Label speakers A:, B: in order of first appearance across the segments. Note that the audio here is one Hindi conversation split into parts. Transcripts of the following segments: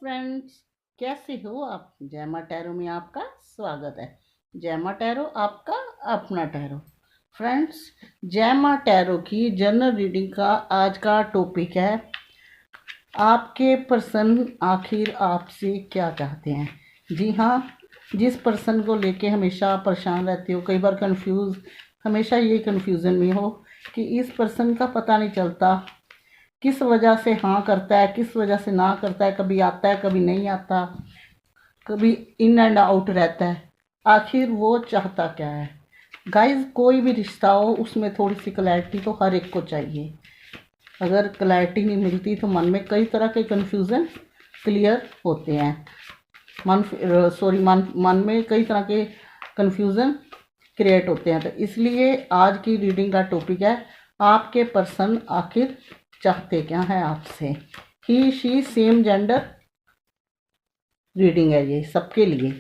A: फ्रेंड्स, कैसे हो आप। जयमा टैरो में आपका स्वागत है। जयमा टैरो आपका अपना टैरो। फ्रेंड्स, जयमा टैरो की जनरल रीडिंग का आज का टॉपिक है, आपके पर्सन आखिर आपसे क्या चाहते हैं। जी हाँ, जिस पर्सन को लेके हमेशा परेशान रहते हो, कई बार कंफ्यूज, हमेशा ये कंफ्यूजन में हो कि इस पर्सन का पता नहीं चलता किस वजह से हाँ करता है, किस वजह से ना करता है, कभी आता है कभी नहीं आता, कभी इन एंड आउट रहता है, आखिर वो चाहता क्या है। गाइस, कोई भी रिश्ता हो उसमें थोड़ी सी क्लैरिटी तो हर एक को चाहिए। अगर क्लैरिटी नहीं मिलती तो मन में कई तरह के कन्फ्यूज़न क्लियर होते हैं। मन में कई तरह के कन्फ्यूज़न क्रिएट होते हैं। तो इसलिए आज की रीडिंग का टॉपिक है, आपके पर्सन आखिर चाहते क्या है आपसे। ही शी सेम जेंडर रीडिंग है, ये सबके लिए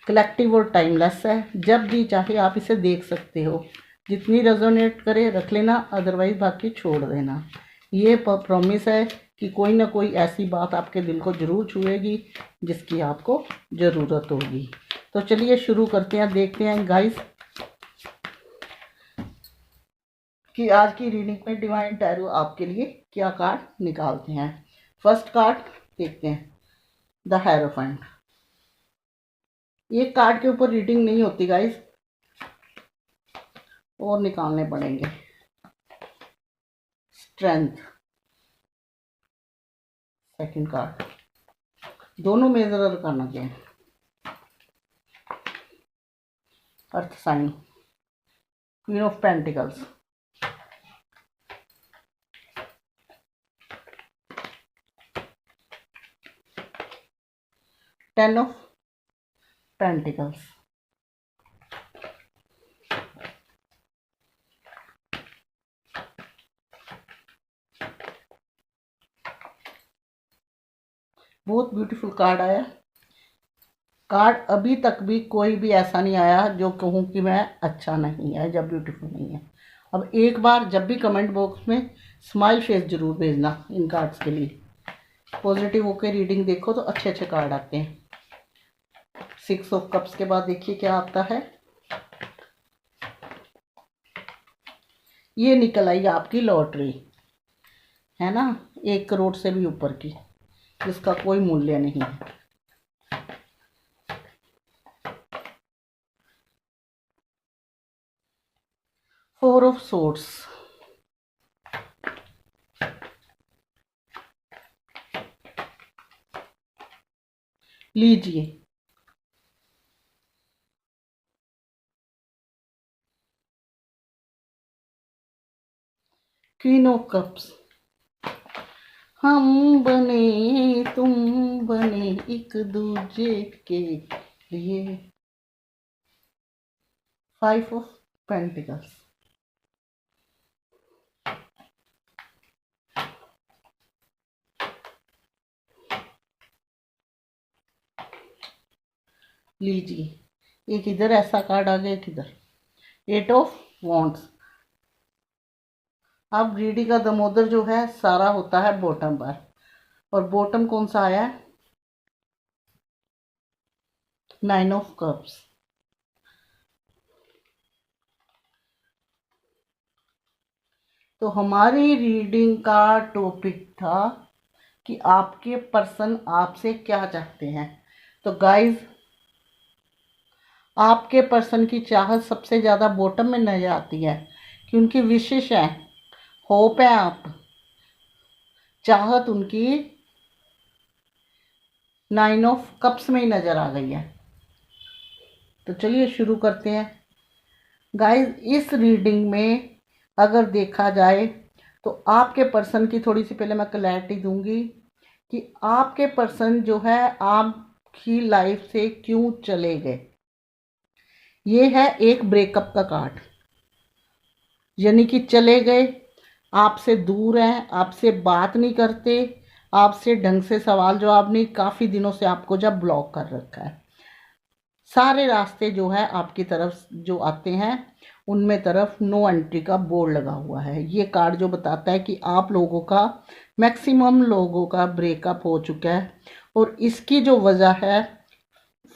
A: कलेक्टिव और टाइमलेस है। जब भी चाहे आप इसे देख सकते हो, जितनी रेजोनेट करे रख लेना, अदरवाइज बाकी छोड़ देना। ये प्रॉमिस है कि कोई ना कोई ऐसी बात आपके दिल को ज़रूर छुएगी जिसकी आपको ज़रूरत होगी। तो चलिए शुरू करते हैं, देखते हैं गाइस कि आज की रीडिंग में डिवाइन टैरो आपके लिए क्या कार्ड निकालते हैं। फर्स्ट कार्ड देखते हैं, द हेरोफेंट। ये कार्ड के ऊपर रीडिंग नहीं होती गाइस, और निकालने पड़ेंगे। स्ट्रेंथ, सेकंड कार्ड, दोनों मेजर करना चाहिए। Earth sign, queen of pentacles, ten of pentacles, बहुत ब्यूटीफुल कार्ड आया। कार्ड अभी तक भी कोई भी ऐसा नहीं आया जो कहूँ कि मैं अच्छा नहीं है या ब्यूटीफुल नहीं है। अब एक बार जब भी कमेंट बॉक्स में स्माइल फेस ज़रूर भेजना इन कार्ड्स के लिए। पॉजिटिव होकर रीडिंग देखो तो अच्छे अच्छे कार्ड आते हैं। 6 ऑफ कप्स के बाद देखिए क्या आता है। ये निकल आई आपकी लॉटरी, है ना, 1 करोड़ से भी ऊपर की, जिसका कोई मूल्य नहीं है। फोर ऑफ सोर्ड्स, लीजिए। क्वीन ऑफ कप्स, हम बने तुम बने एक दूजे के लिए। 5 ऑफ पेंटिकल्स, लीजिए। एक इधर ऐसा कार्ड आ गया, एक इधर 8 ऑफ वॉन्ड्स। अब रीडी का दमोदर जो है सारा होता है बॉटम पर, और बॉटम कौन सा आया है, 9 ऑफ कप्स। तो हमारी रीडिंग का टॉपिक था कि आपके पर्सन आपसे क्या चाहते हैं। तो गाइज, आपके पर्सन की चाहत सबसे ज़्यादा बॉटम में नजर आती है कि उनकी विशेष है, होप है, आप चाहत उनकी 9 ऑफ कप्स में ही नज़र आ गई है। तो चलिए शुरू करते हैं गाइस। इस रीडिंग में अगर देखा जाए तो आपके पर्सन की थोड़ी सी पहले मैं क्लैरिटी दूंगी कि आपके पर्सन जो है आपकी लाइफ से क्यों चले गए। ये है एक ब्रेकअप का कार्ड, यानी कि चले गए, आपसे दूर हैं, आपसे बात नहीं करते, आपसे ढंग से सवाल जवाब नहीं, काफ़ी दिनों से आपको जब ब्लॉक कर रखा है। सारे रास्ते जो है आपकी तरफ जो आते हैं उनमें तरफ नो एंट्री का बोर्ड लगा हुआ है। ये कार्ड जो बताता है कि आप लोगों का, मैक्सिमम लोगों का ब्रेकअप हो चुका है और इसकी जो वजह है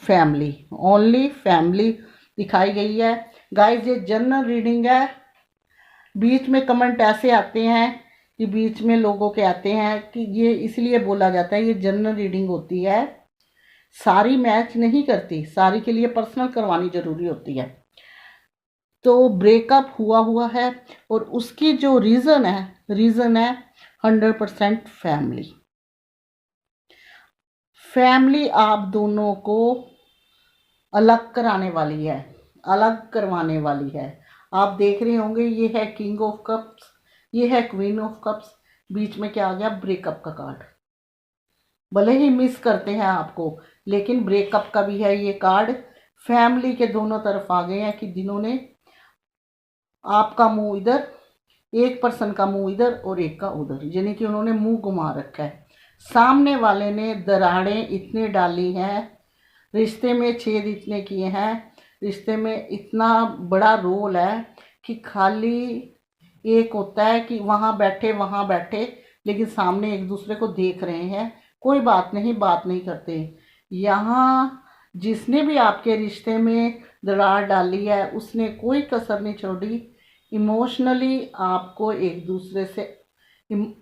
A: फैमिली, ओनली फैमिली दिखाई गई है। गाइस, ये जनरल रीडिंग है। बीच में कमेंट ऐसे आते हैं कि बीच में लोगों के आते हैं कि ये इसलिए बोला जाता है ये जनरल रीडिंग होती है, सारी मैच नहीं करती, सारी के लिए पर्सनल करवानी जरूरी होती है। तो ब्रेकअप हुआ है और उसकी जो रीज़न है 100% फैमिली। फैमिली आप दोनों को अलग कराने वाली है, अलग करवाने वाली है। आप देख रहे होंगे ये है किंग ऑफ कप्स, ये है क्वीन ऑफ कप्स, बीच में क्या आ गया, ब्रेकअप का कार्ड। भले ही मिस करते हैं आपको, लेकिन ब्रेकअप का भी है ये कार्ड। फैमिली के दोनों तरफ आ गए हैं कि जिन्होंने आपका मुंह इधर, एक पर्सन का मुंह इधर और एक का उधर, यानी कि उन्होंने मुंह घुमा रखा है। सामने वाले ने दरारें इतने डाली हैं, रिश्ते में छेद इतने किए हैं, रिश्ते में इतना बड़ा रोल है कि खाली एक होता है कि वहाँ बैठे लेकिन सामने एक दूसरे को देख रहे हैं, कोई बात नहीं करते। यहाँ जिसने भी आपके रिश्ते में दरार डाली है उसने कोई कसर नहीं छोड़ी, इमोशनली आपको एक दूसरे से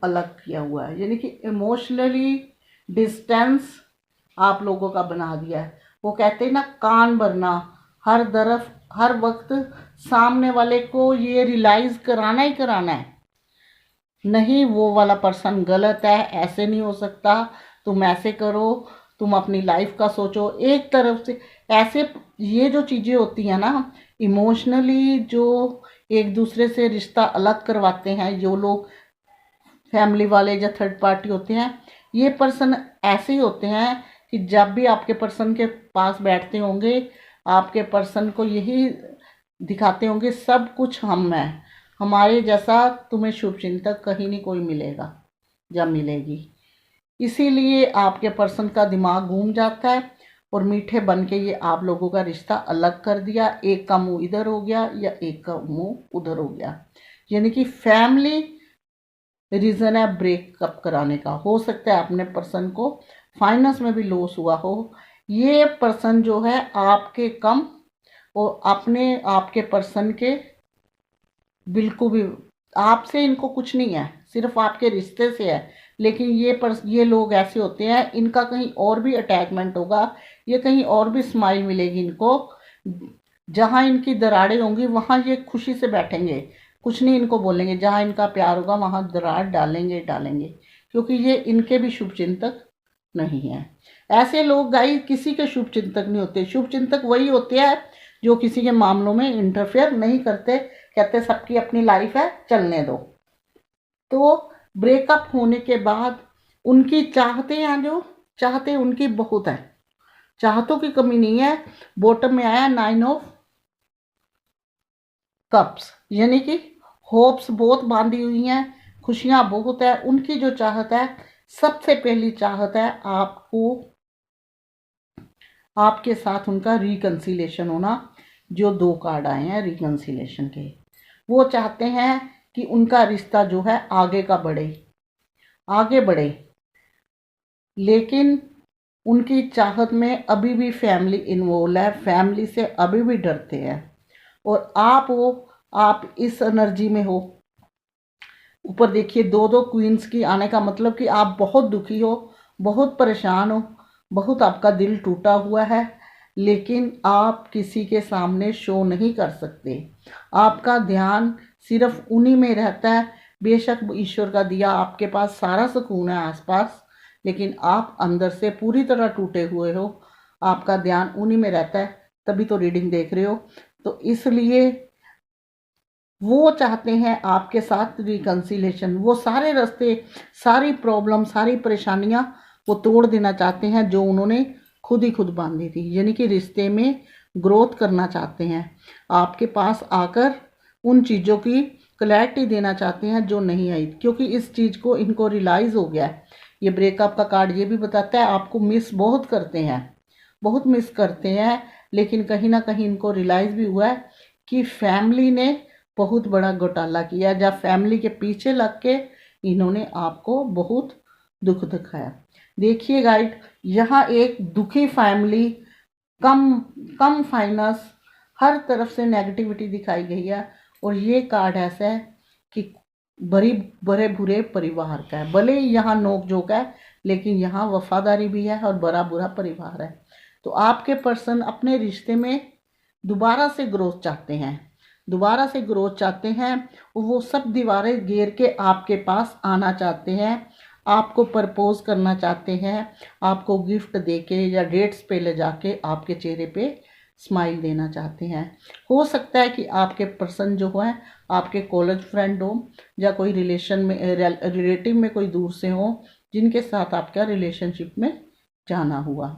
A: अलग किया हुआ है, यानी कि इमोशनली डिस्टेंस आप लोगों का बना दिया है। वो कहते हैं ना, कान भरना, हर तरफ हर वक्त सामने वाले को ये रियलाइज़ कराना ही कराना है, नहीं वो वाला पर्सन गलत है, ऐसे नहीं हो सकता, तुम ऐसे करो, तुम अपनी लाइफ का सोचो। एक तरफ से ऐसे ये जो चीज़ें होती हैं ना, इमोशनली जो एक दूसरे से रिश्ता अलग करवाते हैं जो लोग, फैमिली वाले या थर्ड पार्टी होते हैं, ये पर्सन ऐसे ही होते हैं कि जब भी आपके पर्सन के पास बैठते होंगे, आपके पर्सन को यही दिखाते होंगे सब कुछ हम हैं, हमारे जैसा तुम्हें शुभचिंतक कहीं नहीं कोई मिलेगा या मिलेगी। इसीलिए आपके पर्सन का दिमाग घूम जाता है और मीठे बन के ये आप लोगों का रिश्ता अलग कर दिया, एक का मुंह इधर हो गया या एक का मुंह उधर हो गया। यानी कि फैमिली रीज़न है ब्रेकअप कराने का। हो सकता है अपने पर्सन को फाइनेंस में भी लॉस हुआ हो, ये पर्सन जो है आपके कम और अपने आपके पर्सन के बिल्कुल भी, आपसे इनको कुछ नहीं है, सिर्फ आपके रिश्ते से है। लेकिन ये लोग ऐसे होते हैं, इनका कहीं और भी अटैचमेंट होगा, ये कहीं और भी स्माइल मिलेगी इनको, जहाँ इनकी दरारें होंगी वहाँ ये खुशी से बैठेंगे, कुछ नहीं इनको बोलेंगे, जहाँ इनका प्यार होगा वहाँ दरार डालेंगे, क्योंकि ये इनके भी शुभचिंतक नहीं है। ऐसे लोग गाइस किसी के शुभचिंतक नहीं होते। शुभचिंतक वही होते हैं जो किसी के मामलों में इंटरफेयर नहीं करते, कहते सबकी अपनी लाइफ है, चलने दो। तो ब्रेकअप होने के बाद उनकी चाहते हैं, जो चाहते उनकी बहुत है, चाहतों की कमी नहीं है। बॉटम में आया 9 ऑफ कप्स, यानी कि होप्स बहुत बांधी हुई हैं, खुशियां बहुत है। उनकी जो चाहत है, सबसे पहली चाहत है आपको, आपके साथ उनका रिकंसिलेशन होना। जो 2 कार्ड आए हैं रिकंसिलेशन के, वो चाहते हैं कि उनका रिश्ता जो है आगे बढ़े, लेकिन उनकी चाहत में अभी भी फैमिली इन्वॉल्व है, फैमिली से अभी भी डरते हैं। और आप इस एनर्जी में हो। ऊपर देखिए 2 क्वींस की आने का मतलब कि आप बहुत दुखी हो, बहुत परेशान हो, बहुत आपका दिल टूटा हुआ है, लेकिन आप किसी के सामने शो नहीं कर सकते। आपका ध्यान सिर्फ उन्हीं में रहता है। बेशक ईश्वर का दिया आपके पास सारा सुकून है आसपास, लेकिन आप अंदर से पूरी तरह टूटे हुए हो, आपका ध्यान उन्हीं में रहता है, तभी तो रीडिंग देख रहे हो। तो इसलिए वो चाहते हैं आपके साथ रिकंसिलेशन, वो सारे रास्ते, सारी प्रॉब्लम, सारी परेशानियां वो तोड़ देना चाहते हैं जो उन्होंने खुद ही खुद बांधी थी, यानी कि रिश्ते में ग्रोथ करना चाहते हैं, आपके पास आकर उन चीज़ों की क्लैरिटी देना चाहते हैं जो नहीं आई, क्योंकि इस चीज़ को इनको रियलाइज़ हो गया है। ये ब्रेकअप का कार्ड ये भी बताता है आपको मिस बहुत मिस करते हैं, लेकिन कहीं ना कहीं इनको रियलाइज़ भी हुआ है कि फैमिली ने बहुत बड़ा घोटाला किया, जब फैमिली के पीछे लग के इन्होंने आपको बहुत दुख दिखाया। देखिए गाइड, यहाँ एक दुखी फैमिली, कम कम फाइनेंस, हर तरफ से नेगेटिविटी दिखाई गई है। और ये कार्ड ऐसा है कि बड़ी बड़े बुरे परिवार का है। भले ही यहाँ नोक झोंक है, लेकिन यहाँ वफादारी भी है और बड़ा बुरा परिवार है। तो आपके पर्सन अपने रिश्ते में दोबारा से ग्रोथ चाहते हैं, दोबारा से ग्रोथ चाहते हैं। वो सब दीवारें घेर के आपके पास आना चाहते हैं, आपको प्रपोज करना चाहते हैं, आपको गिफ्ट देके या डेट्स पे ले जाके आपके चेहरे पे स्माइल देना चाहते हैं। हो सकता है कि आपके पर्सन जो है आपके कॉलेज फ्रेंड हो, या कोई रिलेशन में रिलेटिव में कोई दूर से हो, जिनके साथ आपका रिलेशनशिप में जाना हुआ।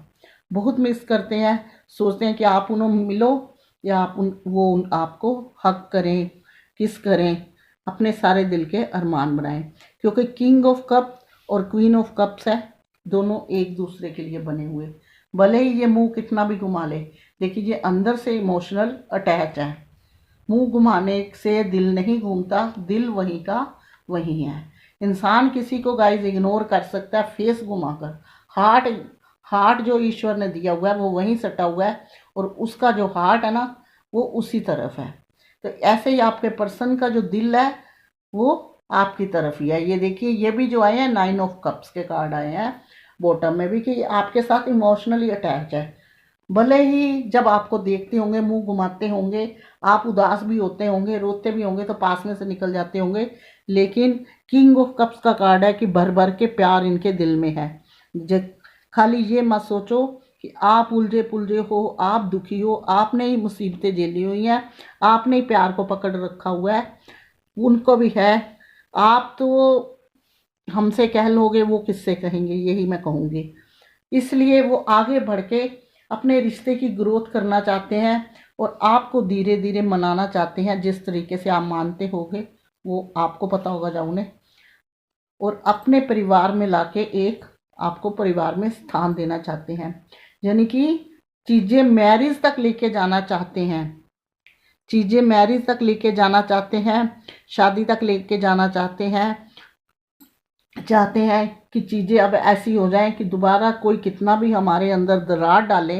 A: बहुत मिस करते हैं, सोचते हैं कि आप उन्हें मिलो या वो आपको हक करें, किस करें, अपने सारे दिल के अरमान बनाएं। क्योंकि किंग ऑफ कप और क्वीन ऑफ कप्स है, दोनों एक दूसरे के लिए बने हुए। भले ही ये मुंह कितना भी घुमा ले, देखिए ये अंदर से इमोशनल अटैच है। मुंह घुमाने से दिल नहीं घूमता, दिल वहीं का वहीं है। इंसान किसी को गाइस इग्नोर कर सकता है फेस घुमाकर, हार्ट हार्ट जो ईश्वर ने दिया हुआ है वो वहीं सटा हुआ है, और उसका जो हार्ट है ना वो उसी तरफ है। तो ऐसे ही आपके पर्सन का जो दिल है वो आपकी तरफ ही है। ये देखिए, ये भी जो आए हैं 9 ऑफ कप्स के कार्ड आए हैं बॉटम में भी, कि आपके साथ इमोशनली अटैच है। भले ही जब आपको देखते होंगे, मुंह घुमाते होंगे, आप उदास भी होते होंगे, रोते भी होंगे, तो पास में से निकल जाते होंगे, लेकिन किंग ऑफ कप्स का कार्ड है कि भर भर के प्यार इनके दिल में है। खाली ये मत सोचो कि आप उलझे पुलझे हो, आप दुखी हो, आपने ही मुसीबतें झेली हुई हैं, आपने ही प्यार को पकड़ रखा हुआ है, उनको भी है। आप तो हमसे कह लोगे, वो किससे कहेंगे, यही मैं कहूँगी। इसलिए वो आगे बढ़ के अपने रिश्ते की ग्रोथ करना चाहते हैं और आपको धीरे धीरे मनाना चाहते हैं। जिस तरीके से आप मानते होगे वो आपको पता होगा जा उन्हें, और अपने परिवार में लाके एक आपको परिवार में स्थान देना चाहते हैं। यानी कि चीज़ें मैरिज तक लेके जाना चाहते हैं, चीज़ें मैरिज तक लेके जाना चाहते हैं, शादी तक लेके जाना चाहते हैं कि चीज़ें अब ऐसी हो जाएं कि दोबारा कोई कितना भी हमारे अंदर दरार डाले,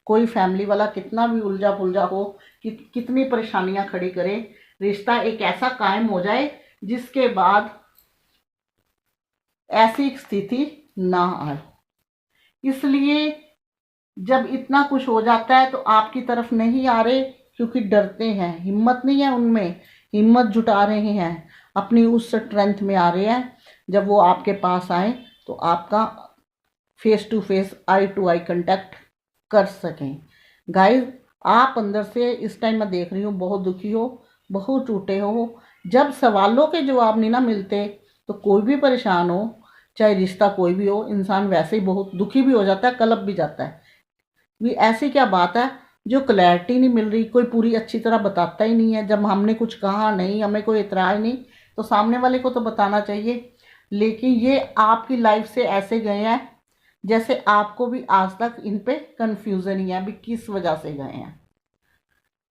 A: कोई फैमिली वाला कितना भी उलझा पुलझा हो, कि कितनी परेशानियां खड़ी करे, रिश्ता एक ऐसा कायम हो जाए जिसके बाद ऐसी स्थिति ना आए। इसलिए जब इतना कुछ हो जाता है तो आपकी तरफ नहीं आ रहे, क्योंकि डरते हैं, हिम्मत नहीं है उनमें, हिम्मत जुटा रहे हैं, अपनी उस स्ट्रेंथ में आ रहे हैं। जब वो आपके पास आए तो आपका face to face, eye to eye contact कर सकें। गाइस, आप अंदर से इस टाइम मैं देख रही हूँ बहुत दुखी हो, बहुत टूटे हो। जब सवालों के जवाब नहीं ना मिलते तो कोई भी परेशान हो, चाहे रिश्ता कोई भी हो, इंसान वैसे ही बहुत दुखी भी हो जाता है, कलप भी जाता है। भी ऐसी क्या बात है जो क्लैरिटी नहीं मिल रही, कोई पूरी अच्छी तरह बताता ही नहीं है। जब हमने कुछ कहा नहीं, हमें कोई इतराज़ नहीं, तो सामने वाले को तो बताना चाहिए। लेकिन ये आपकी लाइफ से ऐसे गए हैं जैसे आपको भी आज तक इन पे कंफ्यूजन ही है भी किस वजह से गए हैं।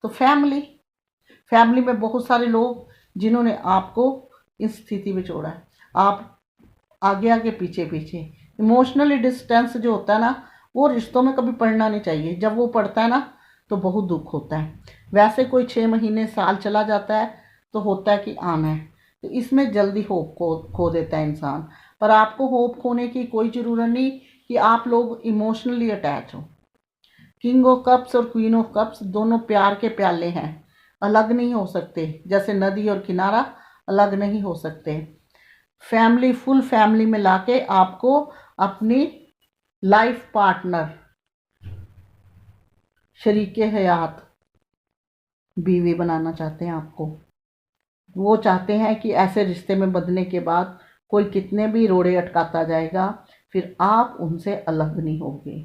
A: तो फैमिली में बहुत सारे लोग जिन्होंने आपको इस स्थिति में छोड़ा है, आप आगे आगे पीछे पीछे। इमोशनली डिस्टेंस जो होता है ना, वो रिश्तों में कभी पड़ना नहीं चाहिए। जब वो पड़ता है ना तो बहुत दुख होता है। वैसे कोई 6 महीने साल चला जाता है तो होता है कि आना है, तो इसमें जल्दी होप खो देता है इंसान। पर आपको होप खोने की कोई ज़रूरत नहीं कि आप लोग इमोशनली अटैच हो। किंग ऑफ कप्स और क्वीन ऑफ कप्स दोनों प्यार के प्याले हैं, अलग नहीं हो सकते। जैसे नदी और किनारा अलग नहीं हो सकते। फैमिली, फुल फैमिली में लाके आपको अपनी लाइफ पार्टनर, शरीके हयात, बीवी बनाना चाहते हैं आपको। वो चाहते हैं कि ऐसे रिश्ते में बंधने के बाद कोई कितने भी रोड़े अटकाता जाएगा, फिर आप उनसे अलग नहीं होगे।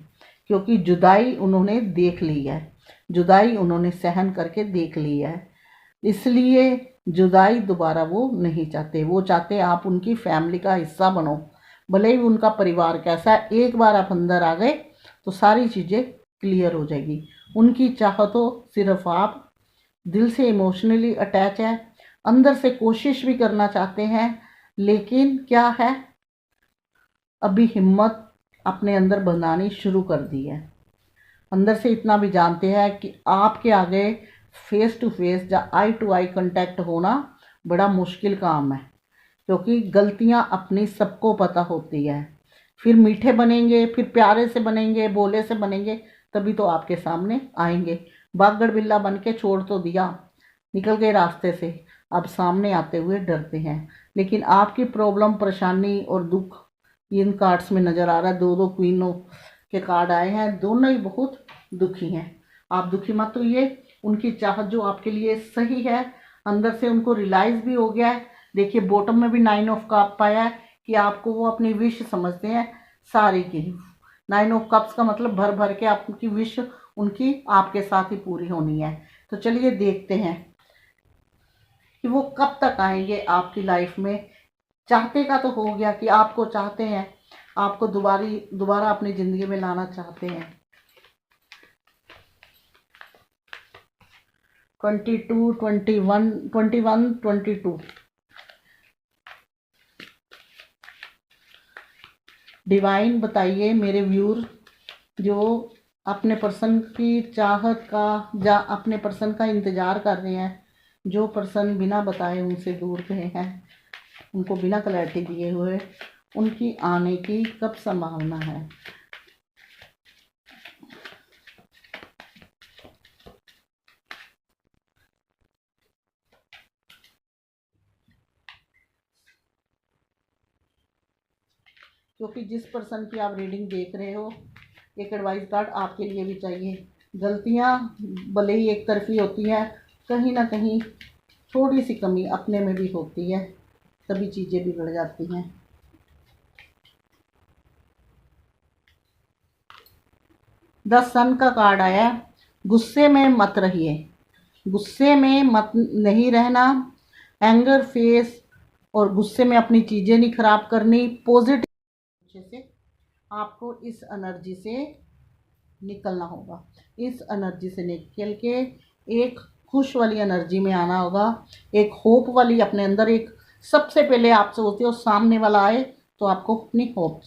A: क्योंकि जुदाई उन्होंने देख ली है, जुदाई उन्होंने सहन करके देख ली है, इसलिए जुदाई दोबारा वो नहीं चाहते। वो चाहते आप उनकी फैमिली का हिस्सा बनो। भले ही उनका परिवार कैसा है, एक बार आप अंदर आ गए तो सारी चीज़ें क्लियर हो जाएगी। उनकी चाह तो सिर्फ आप दिल से इमोशनली अटैच है, अंदर से कोशिश भी करना चाहते हैं, लेकिन क्या है, अभी हिम्मत अपने अंदर बनानी शुरू कर दी है। अंदर से इतना भी जानते हैं कि आपके आगे फेस टू फेस या आई टू आई कांटेक्ट होना बड़ा मुश्किल काम है, क्योंकि गलतियां अपनी सबको पता होती है। फिर मीठे बनेंगे, फिर प्यारे से बनेंगे, बोले से बनेंगे, तभी तो आपके सामने आएंगे। बागड़ बिल्ला बन के छोड़ तो दिया, निकल गए रास्ते से, अब सामने आते हुए डरते हैं। लेकिन आपकी प्रॉब्लम, परेशानी और दुख इन कार्ड्स में नज़र आ रहा है। दो दो क्वीनों के कार्ड आए हैं, दोनों ही बहुत दुखी हैं। आप दुखी मत होइए, उनकी चाहत जो आपके लिए सही है, अंदर से उनको रियलाइज़ भी हो गया है। देखिए बॉटम में भी 9 ऑफ कप पाया है कि आपको वो अपनी विश समझते हैं सारी की। 9 ऑफ कप्स का मतलब भर भर के आपकी विश उनकी आपके साथ ही पूरी होनी है। तो चलिए देखते हैं कि वो कब तक आएंगे आपकी लाइफ में। चाहते का तो हो गया कि आपको चाहते हैं, आपको दोबारा अपनी ज़िंदगी में लाना चाहते हैं। 22, 21, 21, 22 डिवाइन बताइए मेरे व्यूअर जो अपने पर्सन की चाहत का या अपने पर्सन का इंतज़ार कर रहे हैं, जो पर्सन बिना बताए उनसे दूर गए हैं, उनको बिना क्लैरिटी दिए हुए, उनकी आने की कब संभावना है। क्योंकि जिस पर्सन की आप रीडिंग देख रहे हो, एक एडवाइस कार्ड आपके लिए भी चाहिए। गलतियां भले ही एक तरफी होती हैं, कहीं ना कहीं थोड़ी सी कमी अपने में भी होती है, तभी चीज़ें बिगड़ जाती हैं। द सन का कार्ड आया, गुस्से में मत रहिए, गुस्से में मत नहीं रहना, एंगर फेस और गुस्से में अपनी चीज़ें नहीं खराब करनी, पॉजिटिव से आपको इस एनर्जी से निकलना होगा। इस एनर्जी से निकल के एक खुश वाली एनर्जी में आना होगा, एक होप वाली अपने अंदर, एक सबसे पहले आप सोचते हो सामने वाला आए तो आपको अपनी होप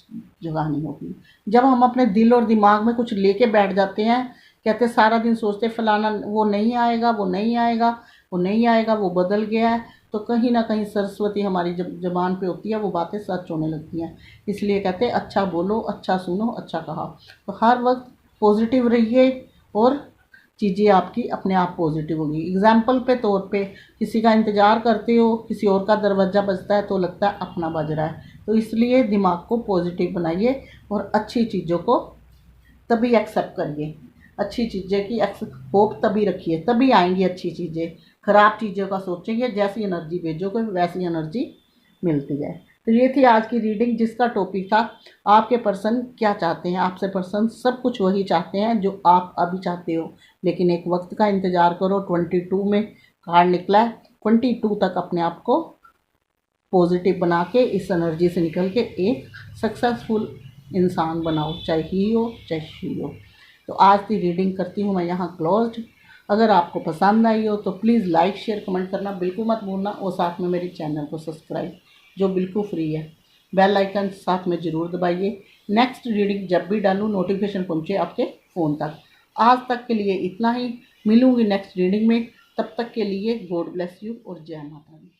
A: जगानी होगी। जब हम अपने दिल और दिमाग में कुछ लेके बैठ जाते हैं, कहते सारा दिन सोचते फलाना वो नहीं आएगा, वो नहीं आएगा, वो नहीं आएगा, वो बदल गया है, तो कहीं ना कहीं सरस्वती हमारी जब जबान पे होती है वो बातें सच होने लगती हैं। इसलिए कहते हैं अच्छा बोलो, अच्छा सुनो, अच्छा कहा। तो हर वक्त पॉजिटिव रहिए और चीज़ें आपकी अपने आप पॉजिटिव होगी। एग्जाम्पल पे तौर पे किसी का इंतज़ार करते हो, किसी और का दरवाज़ा बजता है तो लगता है अपना बज रहा है, तो इसलिए दिमाग को पॉजिटिव बनाइए और अच्छी चीज़ों को तभी एक्सेप्ट करिए। अच्छी चीज़ें की होप तभी रखिए, तभी आएंगी अच्छी चीज़ें। ख़राब चीज़ों का सोचेंगे, जैसी एनर्जी भेजोगे वैसी एनर्जी मिलती है। तो ये थी आज की रीडिंग जिसका टॉपिक था आपके पर्सन क्या चाहते हैं। आपसे पर्सन सब कुछ वही चाहते हैं जो आप अभी चाहते हो, लेकिन एक वक्त का इंतज़ार करो। 22 में कार्ड निकला है, 22 तक अपने आप को पॉजिटिव बना के इस एनर्जी से निकल के एक सक्सेसफुल इंसान बनाओ, चाहे ही हो चाहे शी हो। तो आज की रीडिंग करती हूँ मैं यहाँ क्लोज्ड। अगर आपको पसंद आई हो तो प्लीज़ लाइक शेयर कमेंट करना बिल्कुल मत भूलना, और साथ में मेरे चैनल को सब्सक्राइब जो बिल्कुल फ्री है, बेल आइकन साथ में ज़रूर दबाइए। नेक्स्ट रीडिंग जब भी डालूँ नोटिफिकेशन पहुँचे आपके फ़ोन तक। आज तक के लिए इतना ही, मिलूँगी नेक्स्ट रीडिंग में, तब तक के लिए गॉड ब्लेस यू और जय माता दी।